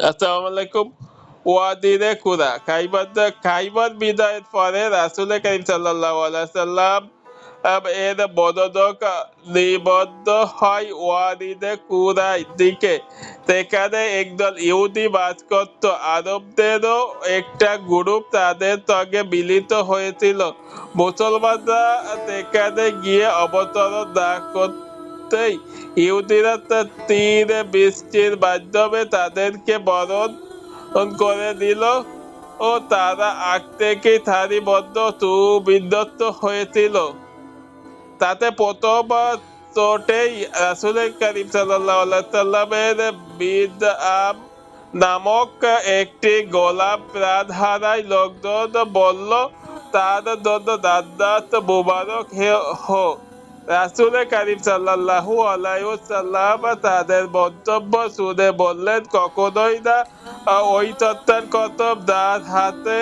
আসসালামু আলাইকুম। ওয়াদিরে কুরা খাইবার বিদায়ের পরে রাসূল করিম সাল্লাল্লাহু আলাইহি সাল্লাম এর বদদক নিবদ্ধ হয় ওয়াদিরে কুরার দিকে। সেখানে একদল ইহুদি বাস করত। আরবদেরও একটা গ্রুপ তাদের সঙ্গে মিলিত হয়েছিল। মুসলমানরা সেখানে গিয়ে অবতরণ না করতেই ইহুদিরা তীর বৃষ্টির মাধ্যমে তাদেরকে বরণ করে দিল ও তারা আগ থেকেই সারিবদ্ধ সুবিন্যস্ত হয়েছিল। তাতে প্রথম চোটেই রাসূল করিম সাল্লাল্লাহু আলাইহি সাল্লামের বিদআম নামক একটি গোলাম প্রাণ হারায়। লোকজন বলল, তার জন্য জান্নাত মুবারক হোক। রাসূল করিম সাল্লাল্লাহু আলাইহি ওয়াসাল্লাম তাদের মন্তব্য শুনে বললেন, কখনোই না। ওই সত্তার কসম যার হাতে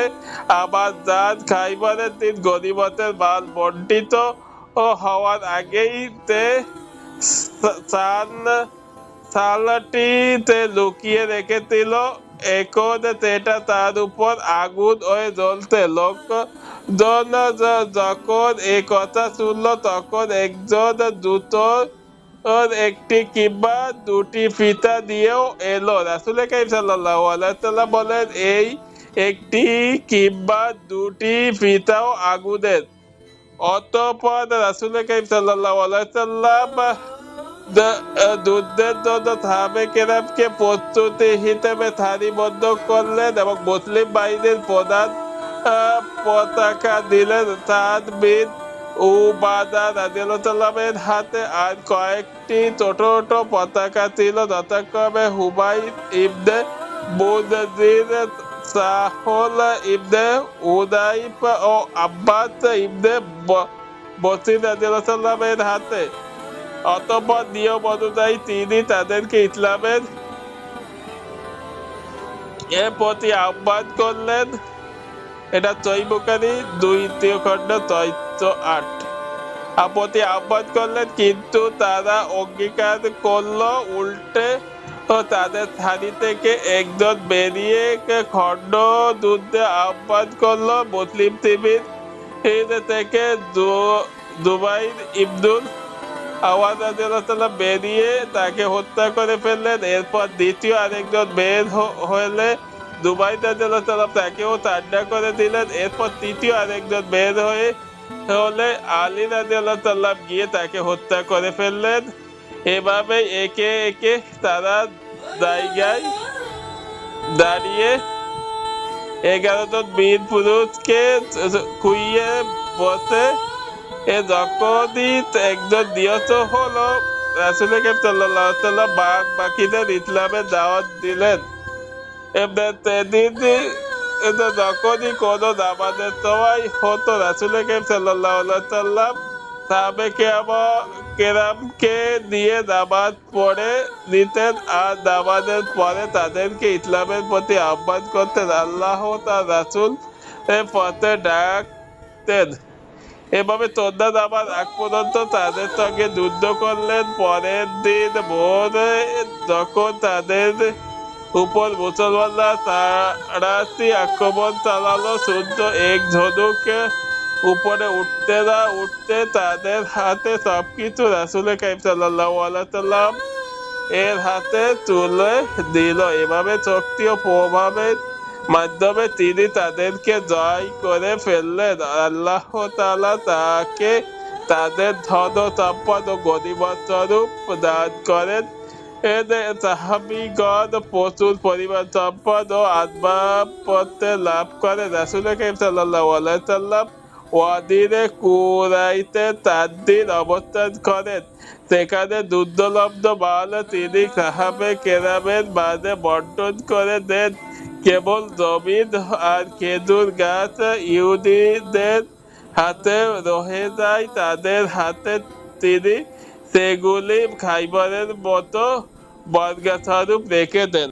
আমার জান, খাইবারের দিন গনিমতের মাল বণ্টিত হওয়ার আগেই সালটিতে লুকিয়ে রেখেছিল, এখন সেটা তার উপর আগুন হয়ে জ্বলছে। লোকজন যখন এ কথা শুনল তখন একজন জুতোর একটি কিংবা দুটি ফিতা দিয়েও এলো। রাসূল করিম সাল্লাল্লাহু আলাইহি সাল্লাম বলেন, এই একটি কিংবা দুটি ফিতাও আগুনের। অতঃপর রাসূল করিম সাল্লাল্লাহু আলাইহি সাল্লাম যুদ্ধের জন্য সাহাবে কেরামকে প্রস্তুতি হিসেবে সারিবদ্ধ করলেন এবং মুসলিম বাহিনীর প্রধান পতাকা দিলেন সাদ বিন উবাদা রাদিয়াল্লাহু এর হাতে। আর কয়েকটি ছোট ছোট পতাকা ছিল, যথাক্রমে হুবাইব ইবনে মুনজির, সাহল ইবনে হুদাইফ ও আব্বাস ইবনে বসির রাদিয়াল্লাহু এর হাতে। অতঃপর নিয়ম অনুযায়ী তিনি তাদেরকে ইসলামের এর প্রতি আহ্বান করলেন। এটা সহিহ বুখারী 2 খণ্ড 608 প্রতি আহ্বান করলেন, কিন্তু তারা অঙ্গীকার করলো। উল্টে তাদের সারি থেকে একজন বেরিয়ে খণ্ড যুদ্ধে আহ্বান করলো। মুসলিম শিবির থেকে জুবাইর ইবনুল আওয়াজ রাদিয়াল্লাহু বেরিয়ে তাকে হত্যা করে ফেললেন। এরপর দ্বিতীয় আরেকজন বের হলে জুবাইর রাদিয়াল্লাহু তাকেও ঠান্ডা করে দিলেন। এরপর তৃতীয় আরেকজন বের হলে আলী রাদিয়াল্লাহু গিয়ে তাকে হত্যা করে ফেললেন। এভাবে একে একে তারা জায়গায় দাঁড়িয়ে 11 জন বীর পুরুষকে খুইয়ে বসে। যখনই একজন নিহত হলো, রাসূল করিম সাল্লাল্লাহু আলাইহি সাল্লাম বাকিদের ইসলামের দাওয়াত দিলেন। যখনই কোনো নামাজের সময় হতো, রাসূল করিম সাল্লাল্লাহু আলাইহি সাল্লাম সাহাবে কেরামকে নিয়ে নামাজ পড়ে নিতেন আর নামাজের পরে তাদেরকে ইসলামের প্রতি আহ্বান করতেন, আল্লাহ তার রাসূল পথে ডাকতেন। এভাবে সন্ধ্যা নামার আগ পর্যন্ত তাদের সঙ্গে যুদ্ধ করলেন। পরের দিন ভোরে যখন তাদের উপর মুসলমানরা তাড়াতাড়ি আক্রমণ চালালো, সূর্য এক ঝলকে উপরে উঠতে না উঠতে তাদের হাতে সবকিছু রাসূল করিম সাল্লাল্লাহু আলাইহি সাল্লাম এর হাতে তুলে দিল। এভাবে শক্তি ও প্রভাবের মাধ্যমে তিনি তাদেরকে জয় করে ফেললেন। আল্লাহ তাআলা তাকে তাদের ধন সম্পদ ও গনিমত স্বরূপ দান করেন। সাহাবীগণ প্রচুর পরিমাণ সম্পদ ও আসবাবপত্র লাভ করে। রাসূল করিম সাল্লাল্লাহু আলাইহি সাল্লাম ওয়াদিরে কুরাইতে 4 দিন অবস্থান করেন। সেখানে দুর্লভ মাল তিনি সাহাবে কেরামের মাঝে বন্টন করে দেন। কেবল জমিন আর খেজুর গাছ ইহুদীদের হাতে রয়ে যায়। তাদের হাতে তিনি সেগুলি খাইবারের মতো বর্গস্বরূপ রেখে দেন।